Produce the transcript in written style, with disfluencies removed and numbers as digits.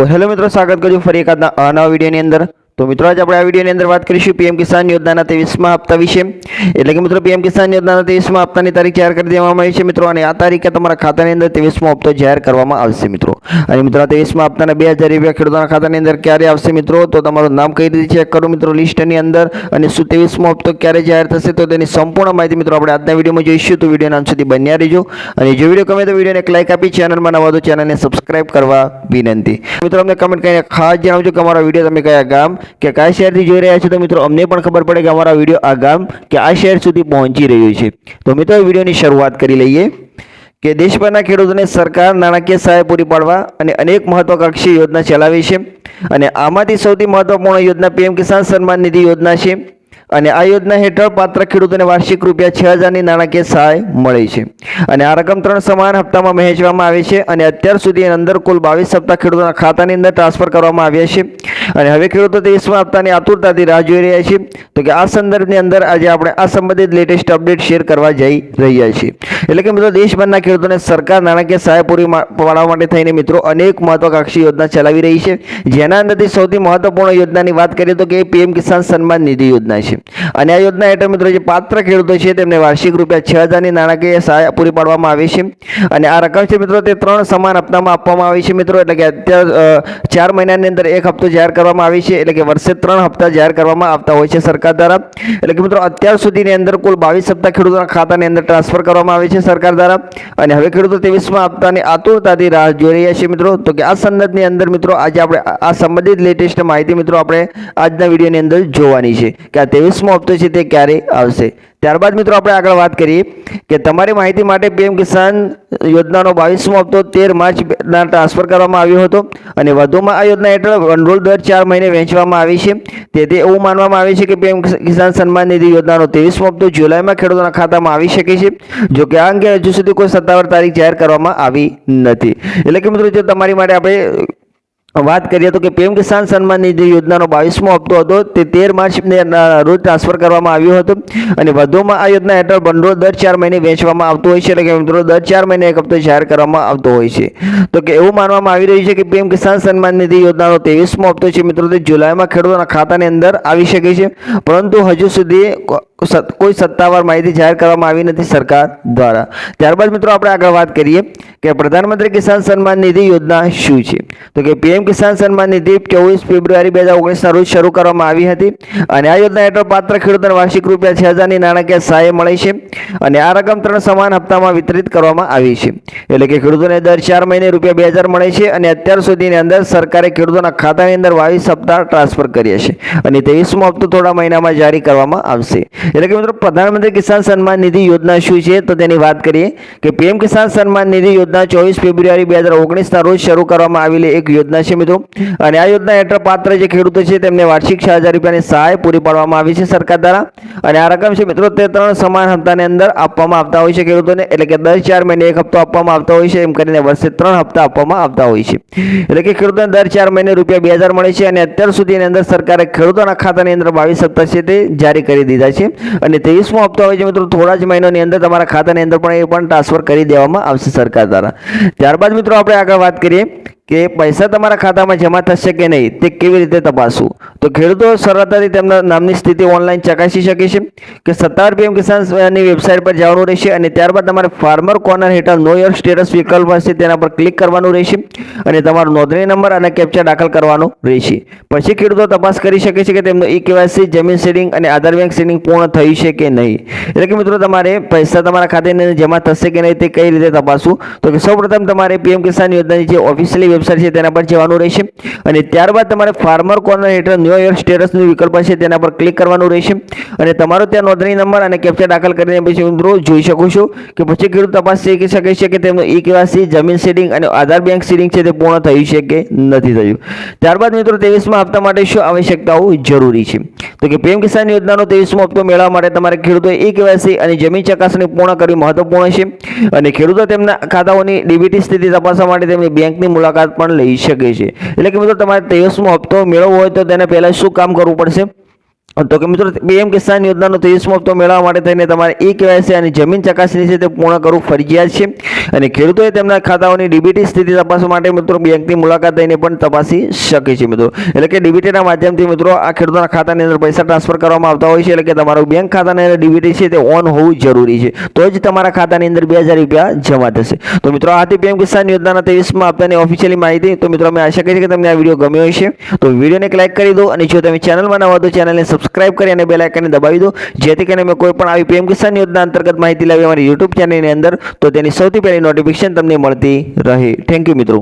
તો હેલો મિત્રો, સ્વાગત કરજો ફરી એક આજના નવા વિડીયોની અંદર। તો મિત્રો આજે આપણે આ વિડીયોની અંદર વાત કરીશું પીએમ કિસાન યોજનાના 23મા હપ્તા વિશે। એટલે કે મિત્રો પીએમ કિસાન યોજનાના 23મા હપ્તાની તારીખ જાહેર કરી દેવામાં આવી છે મિત્રો, અને આ તારીખે તમારા ખાતાની અંદર 23મો હપ્તો જાહેર કરવામાં આવશે મિત્રો। અને મિત્રો આ 23મા હપ્તાના 2000 રૂપિયા ખેડૂતોના ખાતાની અંદર ક્યારે આવશે મિત્રો, તો તમારું નામ કઈ રીતે ચેક કરું મિત્રો લિસ્ટની અંદર, અને શું 23મો હપ્તો ક્યારે જાહેર થશે તો તેની સંપૂર્ણ માહિતી મિત્રો આપણે આજના વિડીયોમાં જોઈશું। તો વિડીયોના અંત સુધી બન્યા રહેજો, અને જો વિડીયો ગમે તો વિડીયોને એક લાઈક આપી ચેનલમાં નવા તો ચેનલને સબસ્ક્રાઇબ કરવા વિનંતી। મિત્રો અમને કમેન્ટ કરીને ખાસ જણાવજો કે અમારા વિડીયો તમે કયા ગામ કે કયા શહેરથી જોઈ રહ્યા છો, તો મિત્રો અમને પણ ખબર પડે કે અમારા વિડીયો આ ગામ કે આ શહેર સુધી પહોંચી રહ્યો છે। તો મિત્રો વિડીયોની શરૂઆત કરી લઈએ કે દેશભરના ખેડૂતોને સરકાર નાણાકીય સહાય પૂરી પાડવા અને અનેક મહત્વાકાંક્ષી યોજના ચલાવી છે, અને આમાંથી સૌથી મહત્વપૂર્ણ યોજના પીએમ કિસાન સન્માન નિધિ યોજના છે। અને આ યોજના હેઠળ પાત્ર ખેડૂતોને વાર્ષિક રૂપિયા 6000ની નાણાકીય સહાય મળે છે, અને આ રકમ 3 સમાન હપ્તામાં વહેંચવામાં આવે છે, અને અત્યાર સુધી અંદર કુલ 22 હપ્તા ખેડૂતોના ખાતાની અંદર ટ્રાન્સફર કરવામાં આવ્યા છે। અને હવે ખેડૂતો 23મા હપ્તાની આતુરતાથી રાહ જોઈ રહ્યા છે। તો કે આ સંદર્ભની અંદર આજે આપણે આ સંબંધિત લેટેસ્ટ અપડેટ શેર કરવા જઈ રહ્યા છીએ। એટલે કે મિત્રો દેશભરના ખેડૂતોને સરકાર નાણાકીય સહાય પૂરી પાડવા માટે થઈને મિત્રો અનેક મહત્વાકાંક્ષી યોજના ચલાવી રહી છે, જેના અંદરથી સૌથી મહત્વપૂર્ણ યોજનાની વાત કરીએ તો કે પીએમ કિસાન સન્માન નિધિ યોજના છે। અને આ યોજના હેઠળ મિત્રો જે પાત્ર ખેડૂતો છે તેમને વાર્ષિક રૂપિયા 6000ની નાણાકીય સહાય પૂરી પાડવામાં આવે છે, અને આ રકમ છે મિત્રો તે 3 સમાન હપ્તામાં આપવામાં આવી છે મિત્રો। એટલે કે અત્યારે 4 મહિનાની અંદર એક હપ્તો જાહેર કરવામાં આવી છે, એટલે કે વર્ષે 3 હપ્તા જાહેર કરવામાં આવતા હોય છે સરકાર દ્વારા। એટલે કે મિત્રો અત્યાર સુધીની અંદર કુલ 22 હપ્તા ખેડૂતોના ખાતાની અંદર ટ્રાન્સફર કરવામાં આવે છે સરકાર દ્વારા, અને હવે ખેડૂતો 23મા હપ્તાની આતુરતાથી રાહ જોઈ રહ્યા છે મિત્રો। તો કે આ સંદર્ભની અંદર મિત્રો આજે આપણે આ સંબંધિત લેટેસ્ટ માહિતી મિત્રો આપણે આજના વિડીયોની અંદર જોવાની છે કે આ 23મો હપ્તો છે તે ક્યારે આવશે। ત્યારબાદ મિત્રો આપણે આગળ વાત કરીએ કે તમારી માહિતી માટે પીએમ કિસાન યોજનાનો 22મો હપ્તો 13 માર્ચના ટ્રાન્સફર કરવામાં આવ્યો હતો, અને વધુમાં આ યોજના હેઠળ ભંડોળ દર 4 મહિને વહેંચવામાં આવી છે। તેથી એવું માનવામાં આવે છે કે પીએમ કિસાન સન્માન નિધિ યોજનાનો 23મો હપ્તો જુલાઈમાં ખેડૂતોના ખાતામાં આવી શકે છે। જો કે આ અંગે હજુ સુધી કોઈ સત્તાવાર તારીખ જાહેર કરવામાં આવી નથી। એટલે કે મિત્રો જો તમારી માટે આપણે વાત કરીએ તો કે પીએમ કિસાન સન્માન નિધિ યોજનાનો 22મો હપ્તો હતો તે 13 માર્ચના રોજ ટ્રાન્સફર કરવામાં આવ્યો હતો, અને વધુમાં આ યોજના હેઠળ ભંડોળ દર 4 મહિને વહેંચવામાં આવતું હોય છે। એટલે કે મિત્રો દર 4 મહિને એક હપ્તો જાહેર કરવામાં આવતો હોય છે। તો કે એવું માનવામાં આવી રહ્યું છે કે પીએમ કિસાન સન્માન નિધિ યોજનાનો 23મો હપ્તો છે મિત્રો તે જુલાઈમાં ખેડૂતોના ખાતાની અંદર આવી શકે છે, પરંતુ હજુ સુધી કોઈ સત્તાવાર માહિતી જાહેર કરવામાં આવી નથી સરકાર દ્વારા। ત્યારબાદ મિત્રો આપણે આગળ વાત કરીએ કે પ્રધાનમંત્રી કિસાન સન્માન નિધિ યોજના શું છે, તો કે પીએમ કિસાન સન્માન નિધિ 24 ફેબ્રુઆરી 2019ના રોજ શરૂ કરવામાં આવી હતી, અને આ યોજના હેઠળ પાત્ર ખેડૂતોને વાર્ષિક રૂપિયા 6000ની નાણાકીય સહાય મળે છે, અને આ રકમ 3 સમાન હપ્તામાં વિતરિત કરવામાં આવી છે। એટલે કે ખેડૂતોને દર 4 મહિને રૂપિયા 2000 મળે છે, અને અત્યાર સુધીની અંદર સરકારે ખેડૂતોના ખાતાની અંદર 22 હપ્તા ટ્રાન્સફર કર્યા છે, અને 23મો હપ્તો થોડા મહિનામાં જારી કરવામાં આવશે। એટલે કે મિત્રો પ્રધાનમંત્રી કિસાન સન્માન નિધિ યોજના શું છે તો તેની વાત કરીએ કે પીએમ કિસાન સન્માન નિધિ યોજના 24 ફેબ્રુઆરી 2019ના રોજ શરૂ કરવામાં આવેલી એક યોજના છે મિત્રો, અને આ યોજના હેઠળ પાત્ર જે ખેડૂતો છે તેમને વાર્ષિક 6000 રૂપિયાની સહાય પૂરી પાડવામાં આવી છે સરકાર દ્વારા, અને આ રકમ છે મિત્રો તે 3 સમાન હપ્તાની અંદર આપવામાં આવતા હોય છે ખેડૂતોને। એટલે કે દર 4 મહિને એક હપ્તો આપવામાં આવતો હોય છે, એમ કરીને વર્ષે 3 હપ્તા આપવામાં આવતા હોય છે। એટલે કે ખેડૂતોને દર 4 મહિને રૂપિયા 2000 મળે છે, અને અત્યાર સુધીની અંદર સરકારે ખેડૂતોના ખાતાની અંદર 22 હપ્તા છે તે જારી કરી દીધા છે, અને 23મો હપ્તો આવે છે મિત્રો થોડા જ મહિનાની અંદર તમારા ખાતાની અંદર પણ એ પણ ટ્રાન્સફર કરી દેવામાં આવશે સરકાર દ્વારા। ત્યારબાદ મિત્રો આપણે આગળ વાત કરીએ કે પૈસા તમારા ખાતામાં જમા થશે કે નહીં તે કેવી રીતે તપાસવું, તો ખેડૂતો સરળતાથી તેમના નામની સ્થિતિ ઓનલાઈન ચકાસી શકે છે કે સત્તાવાર પીએમ કિસાનની વેબસાઇટ પર જવાનું રહેશે, અને ત્યારબાદ તમારે ફાર્મર કોર્નર હેઠળ નો યોર સ્ટેટસ વિકલ્પ હશે તેના પર ક્લિક કરવાનું રહેશે, અને તમારો નોંધણી નંબર અને કેપ્ચા દાખલ કરવાનો રહેશે। પછી ખેડૂતો તપાસ કરી શકે છે કે તેમનું ઈ-કેવાયસી, જમીન સીડિંગ અને આધાર બેંક સીડિંગ પૂર્ણ થયું છે કે નહીં। એટલે કે મિત્રો તમારે પૈસા તમારા ખાતાની અંદર જમા થશે કે નહીં તે કઈ રીતે તપાસવું, તો કે સૌપ્રથમ તમારે પીએમ કિસાન યોજનાની જે ઓફિશિયલી વેબસાઇટ છે તેના પર જવાનું રહેશે, અને ત્યારબાદ તમારે ફાર્મર કોર્નર હેઠળ નો યોર સ્ટેટસનું વિકલ્પ છે તેના પર ક્લિક કરવાનું રહેશે, અને તમારો ત્યાં નોંધણી નંબર અને કેપ્ચા દાખલ કરીને પછી મિત્રો જોઈ શકો છો કે પછી ખેડૂત તપાસ કરી શકે છે કે તેમનું ઈ-કેવાયસી, જમીન સીડિંગ અને આધાર બેંક સીડિંગ છે તે પૂર્ણ થયું છે કે નથી થયું। ત્યારબાદ મિત્રો 23મા હપ્તા માટે શું આવશ્યકતાઓ જરૂરી છે, તો કે પીએમ કિસાન યોજનાનો 23મો હપ્તો મેળવવા માટે તમારે ખેડૂતોએ ઈ-કેવાયસી અને જમીન ચકાસણી પૂર્ણ કરવી મહત્વપૂર્ણ છે, અને ખેડૂતો તેમના ખાતાઓની ડીબીટી સ્થિતિ તપાસવા માટે તેમની બેંકની મુલાકાત પણ લઈ શકે છે। એટલે કે મિત્રો તમારે 23મો હપ્તો મેળવવો હોય તો તેને પહેલા શું કામ કરવું પડશે, તો કે મિત્રો પીએમ કિસાન યોજનાનો 23મો હપ્તો મેળવવા માટે થઈને તમારે KYC અને જમીન ચકાસણી છે તે પૂર્ણ કરવું ફરજિયાત છે અને ખેડૂતોએ તેમના ખાતાઓની ડીબીટી સ્થિતિ તપાસવા માટે મિત્રો બેંકની મુલાકાત લઈને પણ તપાસી શકે છે મિત્રો. એટલે કે ડીબીટીના માધ્યમથી મિત્રો આ ખેડૂતોના ખાતાની અંદર પૈસા ટ્રાન્સફર કરવામાં આવતા હોય છે. એટલે કે તમારું બેંક ખાતાની અંદર ડીબીટી છે તે ઓન હોવું જરૂરી છે, તો જ તમારા ખાતાની અંદર 2000 રૂપિયા જમા થશે. તો મિત્રો આ હતી પીએમ કિસાન યોજનાના 23મા હપ્તાની ઓફિશિયલી માહિતી. તો મિત્રો અમે આશા કરીએ કે તમને આ વિડીયો ગમ્યો હશે. તો વિડીયોને એક લાઈક કરી દો અને જો તમે ચેનલમાં નવા તો ચેનલને સબસ્ક્રાઇબ કરી અને બેલ આઇકનને દબાવી દો, જેથી કરીને અમે કોઈ પણ આવી પીએમ કિસાન યોજના અંતર્ગત માહિતી લાવી અમારી YouTube ચેનલની અંદર તો તેની સૌથી પહેલી નોટિફિકેશન તમને મળતી રહે. થેન્ક યુ મિત્રો.